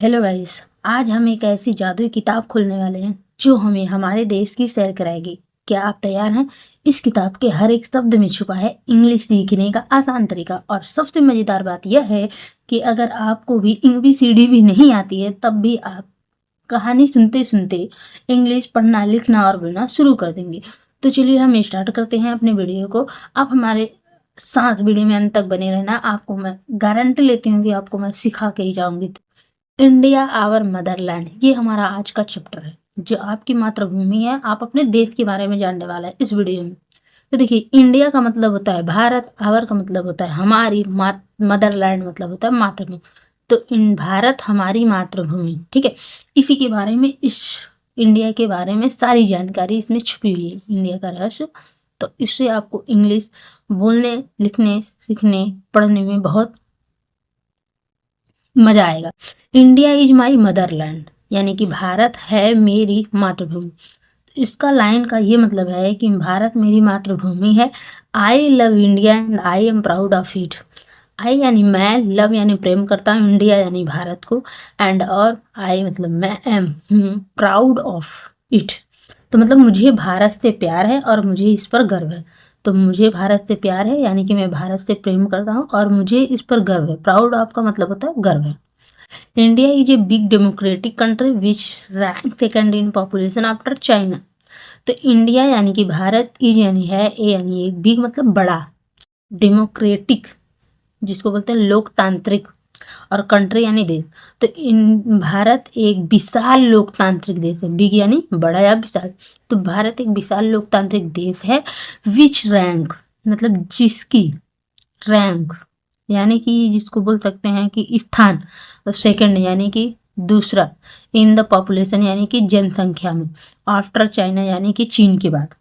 Hello guys. आज हम एक ऐसी जादुई किताब खोलने वाले हैं जो हमें हमारे देश की सैर कराएगी। क्या आप तैयार हैं? इस किताब के हर एक शब्द में छुपा है इंग्लिश सीखने का आसान तरीका। और सबसे मजेदार बात यह है कि अगर आपको भी ABCD भी नहीं आती है तब भी आप कहानी सुनते सुनते इंग्लिश पढ़ना, लिखना और बोलना शुरू कर देंगे। तो चलिए हम स्टार्ट करते हैं अपने वीडियो को। आप हमारे साथ वीडियो में अंत तक बने रहना। आपको मैं गारंटी लेती हूँ कि आपको मैं सिखा के ही जाऊंगी। इंडिया आवर मदरलैंड, ये हमारा आज का चैप्टर है जो आपकी मातृभूमि है। आप अपने देश के बारे में जानने वाला है इस वीडियो में। तो देखिए, इंडिया का मतलब होता है भारत, आवर का मतलब होता है हमारी, मदरलैंड मतलब होता है मातृभूमि। तो इन भारत हमारी मातृभूमि, ठीक है। इसी के बारे में, इस इंडिया के बारे में सारी जानकारी इसमें छुपी हुई है, इंडिया का रहस्य। तो इससे आपको इंग्लिश बोलने, लिखने, सीखने, पढ़ने में बहुत मजा आएगा। इंडिया इज माई मदरलैंड, यानी कि भारत है मेरी मातृभूमि। इसका लाइन का ये मतलब है कि भारत मेरी मातृभूमि है। I love India and I am proud of it. I यानी मैं, लव यानी प्रेम करता हूँ, इंडिया यानी भारत को, एंड और आई मतलब मैं, एम प्राउड ऑफ इट। तो मतलब मुझे भारत से प्यार है और मुझे इस पर गर्व है। तो मुझे भारत से प्यार है यानी कि मैं भारत से प्रेम करता हूँ और मुझे इस पर गर्व है। प्राउड ऑफ का मतलब होता है गर्व है। India is a big democratic country which rank second in population after China. तो इंडिया यानी कि भारत, इज यानी है, ए यानी एक, बिग मतलब बड़ा, डेमोक्रेटिक जिसको बोलते हैं लोकतांत्रिक, और कंट्री यानी देश। तो इन भारत एक विशाल लोकतांत्रिक देश है। बिग यानी बड़ा या विशाल। तो भारत एक विशाल लोकतांत्रिक देश है। विच रैंक मतलब जिसकी, रैंक यानी कि जिसको बोल सकते हैं कि स्थान, और सेकंड यानी कि दूसरा, इन द पॉपुलेशन यानी कि जनसंख्या में, आफ्टर चाइना यानी कि चीन के बाद।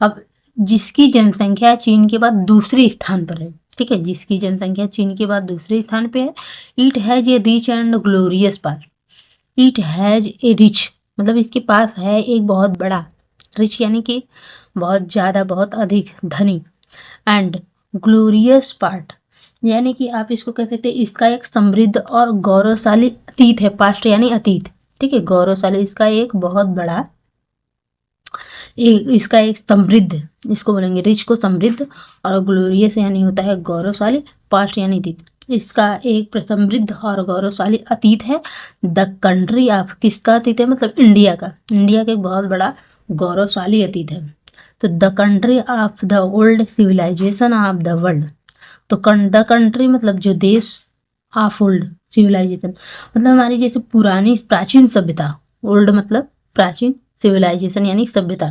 अब जिसकी जनसंख्या चीन के बाद दूसरे स्थान पर है, ठीक है, जिसकी जनसंख्या चीन के बाद दूसरे स्थान पे है। It has a rich and glorious part. It has a rich मतलब इसके पास है एक बहुत बड़ा, रिच यानी कि बहुत ज़्यादा, बहुत अधिक धनी, एंड ग्लोरियस पार्ट यानी कि आप इसको कह सकते हैं इसका एक समृद्ध और गौरवशाली अतीत है। पास्ट यानी अतीत, ठीक है। गौरवशाली इसका एक बहुत बड़ा, इसका एक समृद्ध, इसको बोलेंगे रिच को समृद्ध, और ग्लोरियस यानी होता है गौरवशाली, पास्ट यानी अतीत। इसका एक समृद्ध और गौरवशाली अतीत है। द कंट्री ऑफ, किसका अतीत है मतलब इंडिया का, इंडिया का एक बहुत बड़ा गौरवशाली अतीत है। तो the country of the old civilization of the world. तो द कंट्री मतलब जो देश, ऑफ ओल्ड सिविलाइजेशन मतलब हमारी जैसे पुरानी प्राचीन सभ्यता, ओल्ड मतलब प्राचीन, सिविलाइजेशन यानी सभ्यता,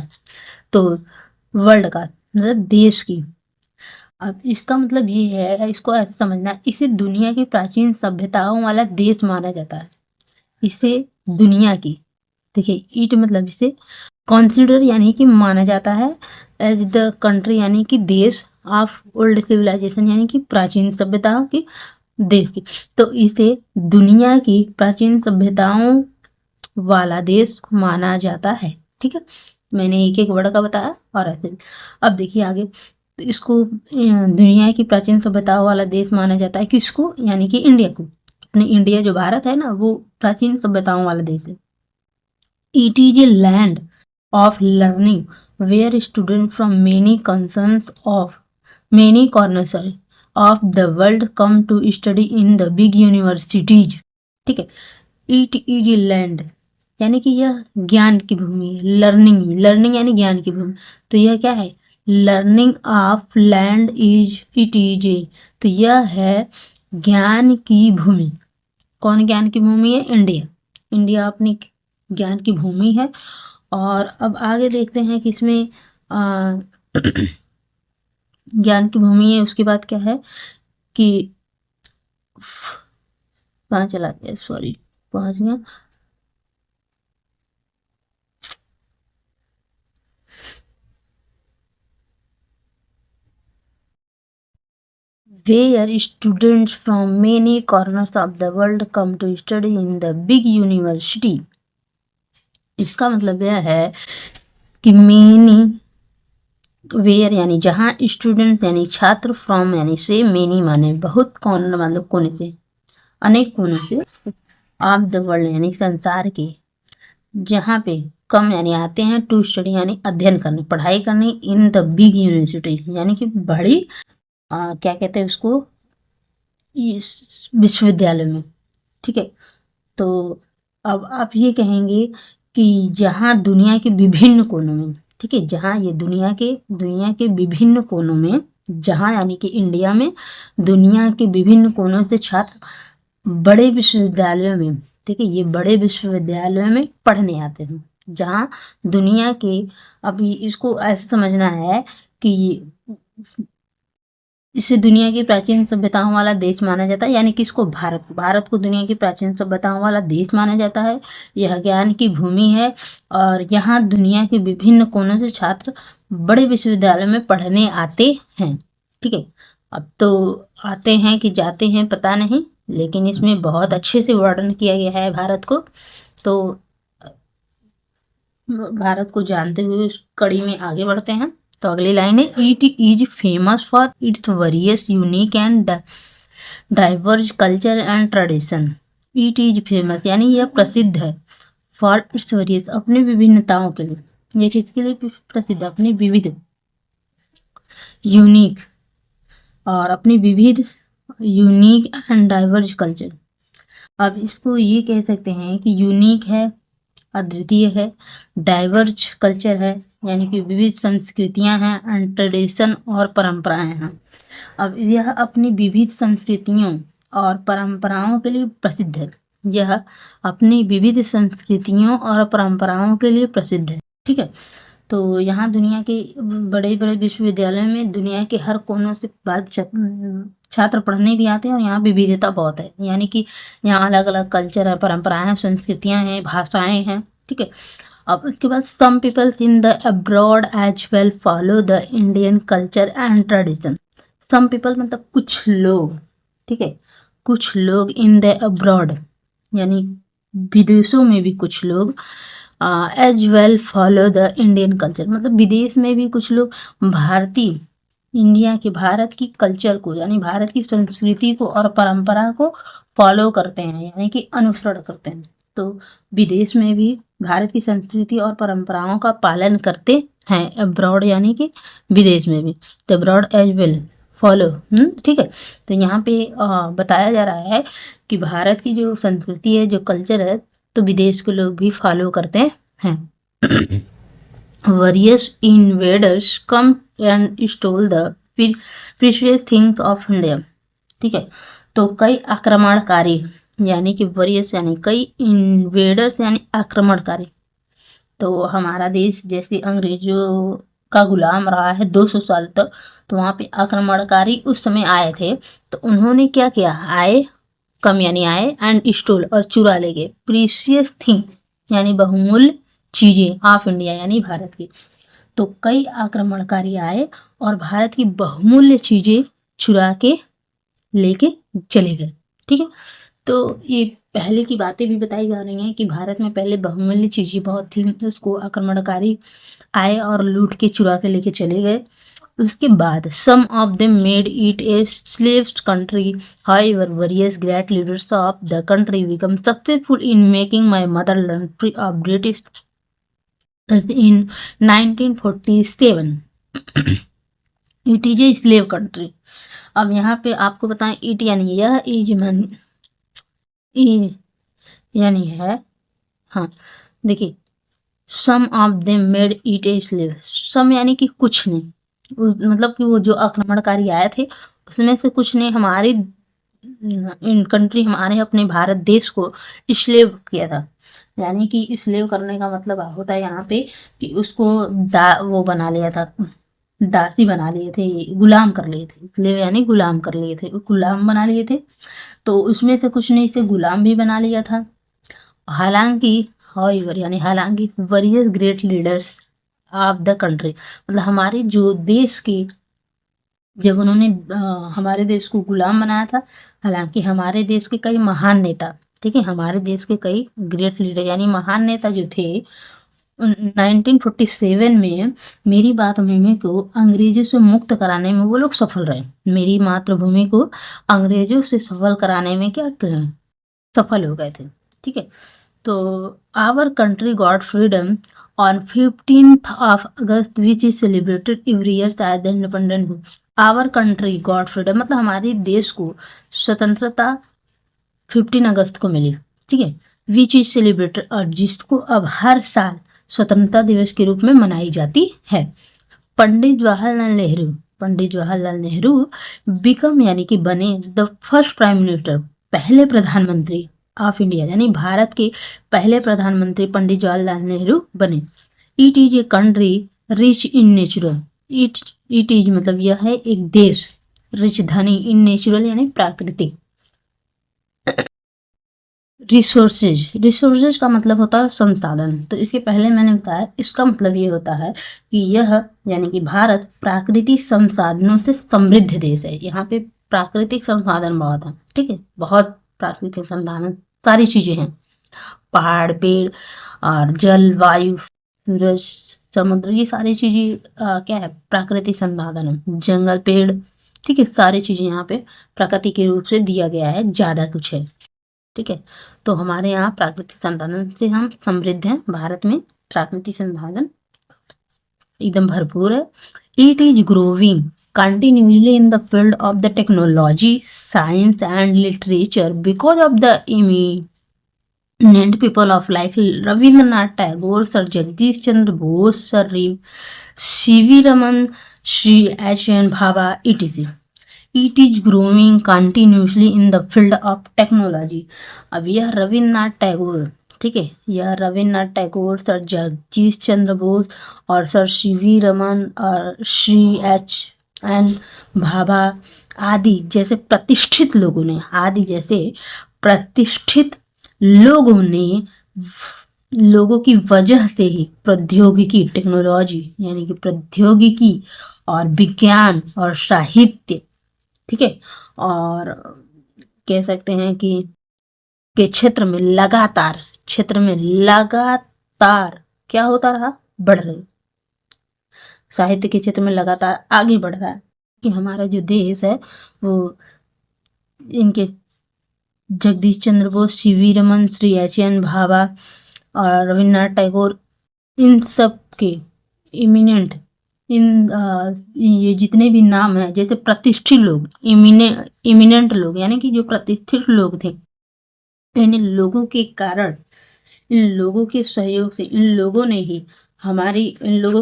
तो वर्ल्ड का मतलब देश की। अब इसका मतलब ये है, इसको ऐसे समझना, इसे दुनिया की प्राचीन सभ्यताओं वाला देश माना जाता है। इसे दुनिया की, देखिए ईट मतलब इसे कंसिडर यानी कि माना जाता है, एज द कंट्री यानी कि देश, ऑफ ओल्ड सिविलाइजेशन यानी कि प्राचीन सभ्यताओं की देश की। तो इसे दुनिया की प्राचीन सभ्यताओं वाला देश माना जाता है, ठीक है। मैंने एक एक वर्ड का बताया और ऐसे। अब देखिए आगे, तो इसको दुनिया की प्राचीन सभ्यताओं वाला देश माना जाता है किसको, यानी कि इंडिया को। अपने इंडिया जो भारत है ना, वो प्राचीन सभ्यताओं वाला देश है। It is a land of learning where student from many concerns of many corners of the world come to study in the big universities, ठीक है। इट इज ए लैंड यानी कि यह ज्ञान की भूमि है। लर्निंग, लर्निंग यानी ज्ञान की भूमि। तो यह क्या है, learning of land is, it is ए, तो यह है ज्ञान की भूमि। कौन ज्ञान की भूमि है, इंडिया। इंडिया अपनी ज्ञान की भूमि है। और अब आगे देखते हैं कि इसमें ज्ञान की भूमि है, उसके बाद क्या है कि कहाँ चला गया, सॉरी, पहुंच गया। where students from many corners of the world come to study in the big university। इसका मतलब यह है कि मेनी, वेयर यानी जहाँ, स्टूडेंट यानी छात्र, फ्रॉम यानी से, मेनी माने बहुत, कॉर्नर मतलब कोने से, अनेक कोने से, ऑफ द वर्ल्ड यानी संसार के, जहाँ पे कम यानी आते हैं टू स्टडी यानी अध्ययन करने, पढ़ाई करने, इन द बिग यूनिवर्सिटी यानी कि बड़ी क्या कहते हैं उसको, इस विश्वविद्यालय में। ठीक है, तो अब आप ये कहेंगे कि जहाँ दुनिया के विभिन्न कोनों में, ठीक है, जहाँ ये दुनिया के विभिन्न कोनों में, जहाँ यानी कि इंडिया में दुनिया के विभिन्न कोनों से छात्र बड़े विश्वविद्यालयों में, ठीक है, ये बड़े विश्वविद्यालयों में पढ़ने आते हैं। जहाँ दुनिया के, अब इसको ऐसे समझना है कि इसे दुनिया की प्राचीन सभ्यताओं वाला देश माना जाता है, यानी कि इसको भारत को दुनिया की प्राचीन सभ्यताओं वाला देश माना जाता है। यह ज्ञान की भूमि है और यहाँ दुनिया के विभिन्न कोनों से छात्र बड़े विश्वविद्यालयों में पढ़ने आते हैं। ठीक है, अब तो आते हैं कि जाते हैं पता नहीं, लेकिन इसमें बहुत अच्छे से वर्णन किया गया है भारत को। तो भारत को जानते हुए उस कड़ी में आगे बढ़ते हैं। तो अगली लाइन है, it is famous for its various unique and diverse culture and tradition. It is famous यानी यह प्रसिद्ध है, फॉर इट्स वेरियस अपनी विभिन्नताओं के लिए, ये किसके लिए प्रसिद्ध, अपनी विविध, यूनिक और अपनी विविध, यूनिक एंड डाइवर्स कल्चर। अब इसको ये कह सकते हैं कि यूनिक है, अद्वितीय है, डाइवर्स कल्चर है यानी कि विविध संस्कृतियां हैं, एंड ट्रेडिशन और परंपराएं हैं। अब यह अपनी विविध संस्कृतियों और परंपराओं के लिए प्रसिद्ध है, यह अपनी विविध संस्कृतियों और परंपराओं के लिए प्रसिद्ध है। ठीक है, तो यहाँ दुनिया के बड़े बड़े विश्वविद्यालयों में दुनिया के हर कोनों से छात्र पढ़ने भी आते हैं और यहाँ विविधता बहुत है, यानी कि यहाँ अलग अलग कल्चर है, परंपराएं, संस्कृतियां हैं, भाषाएं हैं। ठीक है, अब उसके बाद some peoples in the abroad as well follow the Indian culture and tradition. Some people मतलब कुछ लोग, ठीक है, कुछ लोग इन द अब्रॉड यानी विदेशों में भी कुछ लोग, as well follow the Indian culture मतलब विदेश में भी कुछ लोग भारतीय, इंडिया के, भारत की कल्चर को यानी भारत की संस्कृति को और परंपरा को फॉलो करते हैं यानी कि अनुसरण करते हैं। तो विदेश में भी भारत की संस्कृति और परंपराओं का पालन करते हैं, अब्रॉड यानी कि विदेश में भी, तो अब्रॉड एज वेल फॉलो। ठीक है, तो यहाँ पे बताया जा रहा है कि भारत की जो संस्कृति है, जो कल्चर है, तो विदेश के लोग भी फॉलो करते हैं। Various invaders come and stole the precious things of India। ठीक है, तो कई आक्रमणकारी यानी कि वरियस यानी कई, इन्वेडर्स यानी आक्रमणकारी, तो हमारा देश जैसे अंग्रेजों का गुलाम रहा है 200 साल तक, तो वहाँ पे आक्रमणकारी उस समय आए थे, तो उन्होंने क्या किया, आए, कम यानी आए, एंड स्टोल और चुरा ले गए, प्रीशियस थिंग यानी बहुमूल्य चीजें ऑफ इंडिया यानी भारत की। तो कई आक्रमणकारी आए और भारत की बहुमूल्य चीजें चुरा के लेके चले गए। ठीक है, तो ये पहले की बातें भी बताई जा रही हैं कि भारत में पहले बहुमूल्य चीजें बहुत थी, उसको आक्रमणकारी आए और लूट के चुरा के लेके चले गए। उसके बाद some of them made it a slaved country, however various great leaders of the country become successful in making my motherland free of British in 1947। It is a slave country. अब यहाँ पे आपको बताएं, इट यानी यह, is यानी है, हाँ देखिए, some of them made it a slave, some यानी कि कुछ ने, मतलब कि वो जो आक्रमणकारी आए थे उसमें से कुछ ने हमारी इन कंट्री, हमारे अपने भारत देश को स्लेव किया था, यानी कि स्लेव करने का मतलब होता है यहाँ पे कि उसको वो बना लिया था, दासी बना लिए थे, गुलाम कर लिए थे, स्लेव यानी गुलाम कर लिए थे, गुलाम बना लिए थे, तो उसमें से कुछ ने इसे गुलाम भी बना लिया था। हालांकि हाउएवर यानी हालांकि various great leaders of the country मतलब हमारे जो देश के, जब उन्होंने हमारे देश को गुलाम बनाया था, हालांकि हमारे देश के कई महान नेता, ठीक है, हमारे देश के कई ग्रेट लीडर यानी महान नेता जो थे 1947 में मेरी मातृभूमि को अंग्रेजों से मुक्त कराने में वो लोग सफल रहे, मेरी मातृभूमि को अंग्रेजों से सफल कराने में क्या करें, सफल हो गए थे। ठीक है। तो our country got freedom on 15th of August which is celebrated every year as the independent day. Our country got freedom मतलब हमारे देश को स्वतंत्रता 15 अगस्त को मिली, ठीक है। विच इज सेलिब्रेटेड और जिसको अब हर साल स्वतंत्रता दिवस के रूप में मनाई जाती है। पंडित जवाहरलाल नेहरू बिकम यानी कि बने द फर्स्ट प्राइम मिनिस्टर, पहले प्रधानमंत्री ऑफ इंडिया, यानी भारत के पहले प्रधानमंत्री पंडित जवाहरलाल नेहरू बने। It is a country rich in natural, it is मतलब यह है एक देश, रिच धनी, इन नेचुरल यानी प्राकृतिक। रिसोर्सेज का मतलब होता है संसाधन। तो इसके पहले मैंने बताया, इसका मतलब ये होता है कि यह यानी कि भारत प्राकृतिक संसाधनों से समृद्ध देश है। यहाँ पे प्राकृतिक संसाधन बहुत है, ठीक है, बहुत प्राकृतिक संसाधन, सारी चीजें हैं, पहाड़, पेड़ और जल, वायु, सूरज, समुद्र, ये सारी चीजें क्या है, प्राकृतिक संसाधन है। जंगल, पेड़, ठीक है, सारी चीजें यहाँ पे प्रकृति के रूप से दिया गया है, ज्यादा कुछ है, ठीक है। तो हमारे यहाँ प्राकृतिक संसाधन से हम समृद्ध हैं, भारत में प्राकृतिक संसाधन एकदम भरपूर है। It is growing continuously in the field of the technology, science and literature because of the eminent people of like Rabindranath Tagore, Sir Jagdish Chandra Bose, Sir C.V. Raman, Sri H.N. Bhabha, etc. It is growing continuously in the field of technology. अब यह रविन्द्रनाथ टैगोर, ठीक है, यह Rabindranath Tagore, sir Jagdish Chandra Bose और sir C.V. Raman और Shri H.N. Bhabha आदि जैसे प्रतिष्ठित लोगों ने, लोगों की वजह से ही प्रौद्योगिकी, टेक्नोलॉजी यानी कि प्रौद्योगिकी और विज्ञान और साहित्य, ठीक है, और कह सकते हैं कि के क्षेत्र में लगातार क्या होता रहा, बढ़ रही, साहित्य के क्षेत्र में लगातार आगे बढ़ रहा है कि हमारा जो देश है वो इनके जगदीश चंद्र बोस, C.V. रमन, श्री H.N. भाभा और रविन्द्रनाथ टैगोर, इन सब के इमिनेंट, ये जितने भी नाम हैं, जैसे प्रतिष्ठित लोग, इमिनेंट लोग यानी कि जो प्रतिष्ठित लोग थे, इन लोगों के कारण, इन लोगों के सहयोग से, इन लोगों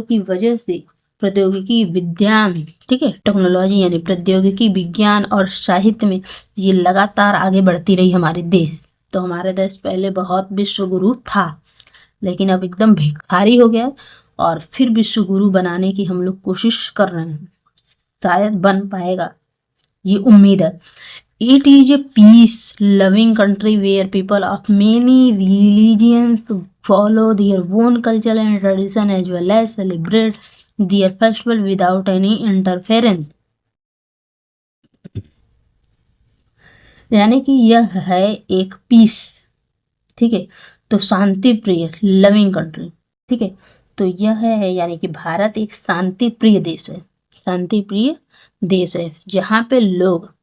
की वजह से प्रौद्योगिकी, विज्ञान, ठीक है, टेक्नोलॉजी यानी प्रौद्योगिकी, विज्ञान और साहित्य में ये लगातार आगे बढ़ती रही हमारे देश। तो हमारा देश पहले बहुत विश्व गुरु था, लेकिन अब एकदम भिखारी हो गया और फिर विश्व गुरु बनाने की हम लोग कोशिश कर रहे हैं, शायद बन पाएगा, ये उम्मीद है। It is a peace-loving country where people of many religions follow their own culture and tradition as well as celebrate their festival without any interference. यानी कि यह है एक पीस, ठीक है, तो शांति प्रिय, लविंग कंट्री, ठीक है, तो यह है यानी कि भारत एक शांति प्रिय देश है, शांतिप्रिय देश है, जहाँ पे लोग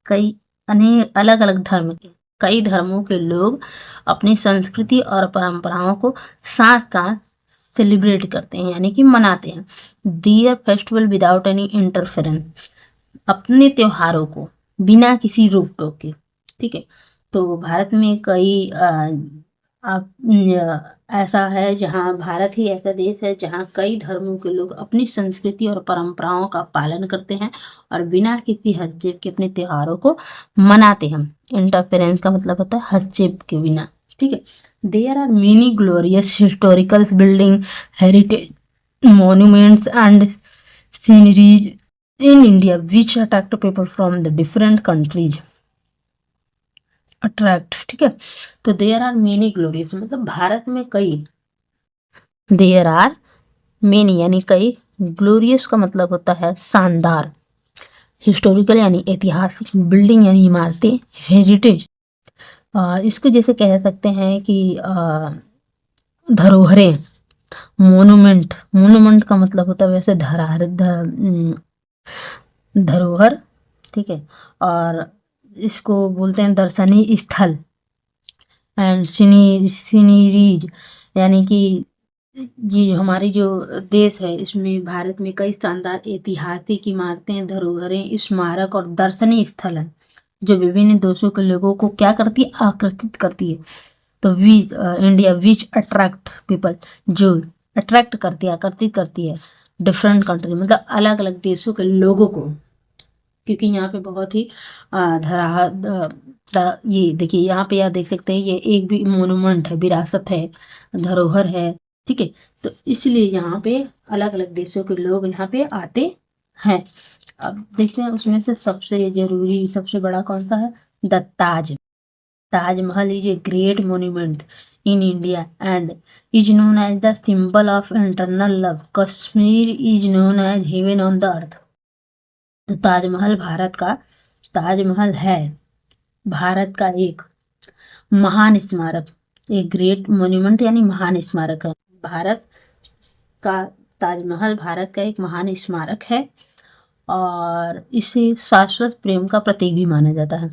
कई अलग अलग कई धर्मों के लोग अपनी संस्कृति और परंपराओं को साथ साथ सेलिब्रेट करते हैं यानी कि मनाते हैं। दियर फेस्टिवल विदाउट एनी इंटरफेरेंस, अपने त्योहारों को बिना किसी रोक टोक के, ठीक है। तो भारत में कई ऐसा है जहाँ भारत ही ऐसा देश है जहाँ कई धर्मों के लोग अपनी संस्कृति और परंपराओं का पालन करते हैं और बिना किसी हस्तक्षेप के अपने त्योहारों को मनाते हैं। इंटरफेरेंस का मतलब होता है हस्तक्षेप के बिना, ठीक है। There are many glorious historical building, heritage monuments and sceneries in India which attract people from the different countries, attract, ठीक है। तो देयर आर मेनी ग्लोरियस मतलब भारत में कई, देयर आर मेनी यानी कई, ग्लोरियस का मतलब होता है शानदार, हिस्टोरिकल यानी ऐतिहासिक, बिल्डिंग यानी इमारतें, हेरिटेज इसको जैसे कह सकते हैं कि धरोहरें, मोनूमेंट का मतलब होता है वैसे धरोहर, ठीक है। और इसको बोलते हैं दर्शनीय स्थल, एंड सीनीरीज, यानी कि ये हमारी जो देश है इसमें भारत में कई शानदार ऐतिहासिक इमारतें, धरोहरें, स्मारक और दर्शनीय स्थल हैं जो विभिन्न देशों के लोगों को क्या करती है, आकर्षित करती है। तो इंडिया विच अट्रैक्ट पीपल, जो अट्रैक्ट करती है, आकर्षित करती है डिफरेंट कंट्री, मतलब अलग अलग देशों के लोगों को, क्योंकि यहाँ पे बहुत ही ये देखिए, यहाँ पे आप देख सकते हैं ये एक भी मोनूमेंट है, विरासत है, धरोहर है, ठीक है। तो इसलिए यहाँ पे अलग अलग देशों के लोग यहाँ पे आते हैं। अब देखते हैं उसमें से सबसे जरूरी, सबसे बड़ा कौन सा है, the Taj Mahal is a great monument in India and is known as the symbol of internal love. Kashmir is known as heaven on the earth. तो ताजमहल है भारत का एक महान स्मारक, एक ग्रेट मोन्यूमेंट यानी महान स्मारक है। भारत का ताजमहल भारत का एक महान स्मारक है और इसे शाश्वत प्रेम का प्रतीक भी माना जाता है।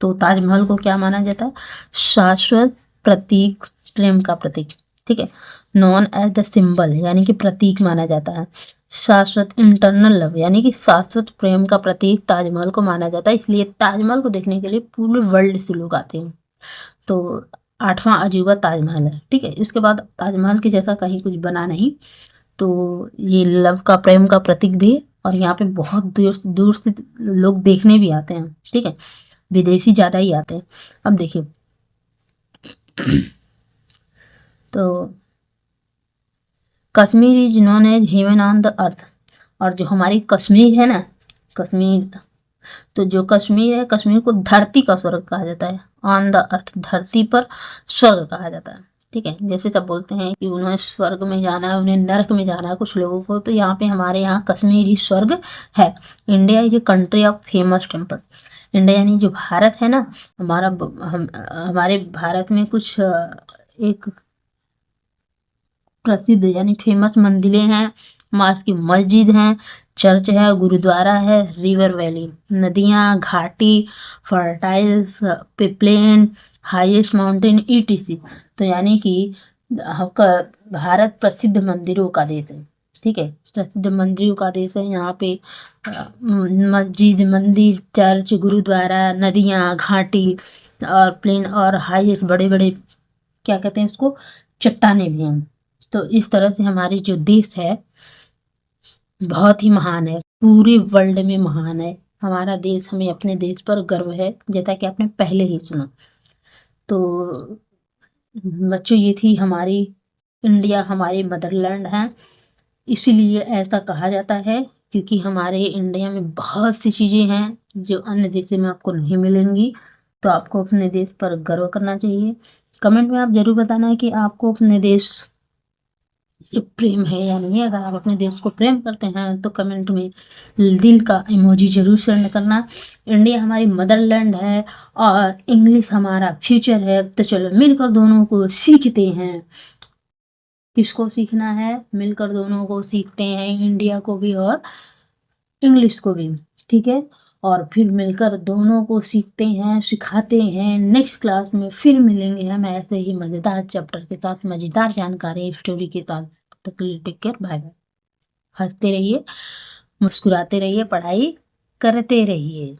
तो ताजमहल को क्या माना जाता है, शाश्वत प्रतीक, प्रेम का प्रतीक, ठीक है। नॉन एज द सिंबल, यानी कि प्रतीक माना जाता है। शाश्वत इंटरनल लव, यानी कि शाश्वत प्रेम का प्रतीक ताजमहल को माना जाता है। इसलिए ताजमहल को देखने के लिए पूरे वर्ल्ड से लोग आते हैं। तो 8वां अजूबा ताजमहल है, ठीक है। इसके बाद ताजमहल के जैसा कहीं कुछ बना नहीं। तो ये लव का, प्रेम का प्रतीक भी, और यहाँ पे बहुत दूर से लोग देखने भी आते हैं, ठीक है। विदेशी ज़्यादा ही आते हैं। अब देखिए तो Kashmir is known as heaven on the earth, और जो हमारी कश्मीर है ना, कश्मीर, तो जो कश्मीर है, कश्मीर को धरती का स्वर्ग कहा जाता है। ऑन द अर्थ, धरती पर स्वर्ग कहा जाता है, ठीक है। जैसे सब बोलते हैं कि उन्हें स्वर्ग में जाना है, उन्हें नरक में जाना है कुछ लोगों को, तो यहाँ पे हमारे यहाँ कश्मीर ही स्वर्ग है। India is a country of famous temple. India यानी जो भारत है ना, हमारे भारत में कुछ एक प्रसिद्ध यानी फेमस मंदिरें हैं, मास की मस्जिद हैं, चर्च है, गुरुद्वारा है, रिवर वैली, नदियाँ, घाटी, फर्टाइल्स, प्लेन, हाईएस्ट माउंटेन, ईटीसी। तो यानी कि आपका भारत प्रसिद्ध मंदिरों का देश है, ठीक है। प्रसिद्ध मंदिरों का देश है। यहाँ पे मस्जिद, मंदिर, चर्च, गुरुद्वारा, नदियाँ, घाटी और प्लेन और हाईएस्ट बड़े बड़े क्या कहते हैं उसको, चट्टाने भी हैं। तो इस तरह से हमारी जो देश है बहुत ही महान है, पूरे वर्ल्ड में महान है हमारा देश। हमें अपने देश पर गर्व है, जैसा कि आपने पहले ही सुना। तो बच्चों, ये थी हमारी इंडिया, हमारी मदरलैंड है, इसीलिए ऐसा कहा जाता है, क्योंकि हमारे इंडिया में बहुत सी चीज़ें हैं जो अन्य देशों में आपको नहीं मिलेंगी। तो आपको अपने देश पर गर्व करना चाहिए। कमेंट में आप ज़रूर बताना है कि आपको अपने देश से प्रेम है या नहीं। अगर आप अपने देश को प्रेम करते हैं तो कमेंट में दिल का इमोजी जरूर सेंड करना। इंडिया हमारी मदरलैंड है और इंग्लिश हमारा फ्यूचर है। तो चलो मिलकर दोनों को सीखते हैं। किसको सीखना है, मिलकर दोनों को सीखते हैं, इंडिया को भी और इंग्लिश को भी, ठीक है। और फिर मिलकर दोनों को सीखते हैं, सिखाते हैं। नेक्स्ट क्लास में फिर मिलेंगे हम ऐसे ही मज़ेदार चैप्टर के साथ, मज़ेदार जानकारी, स्टोरी के साथ। तब तक के लिए टेक केयर, बाय बाय। हंसते रहिए, मुस्कुराते रहिए, पढ़ाई करते रहिए।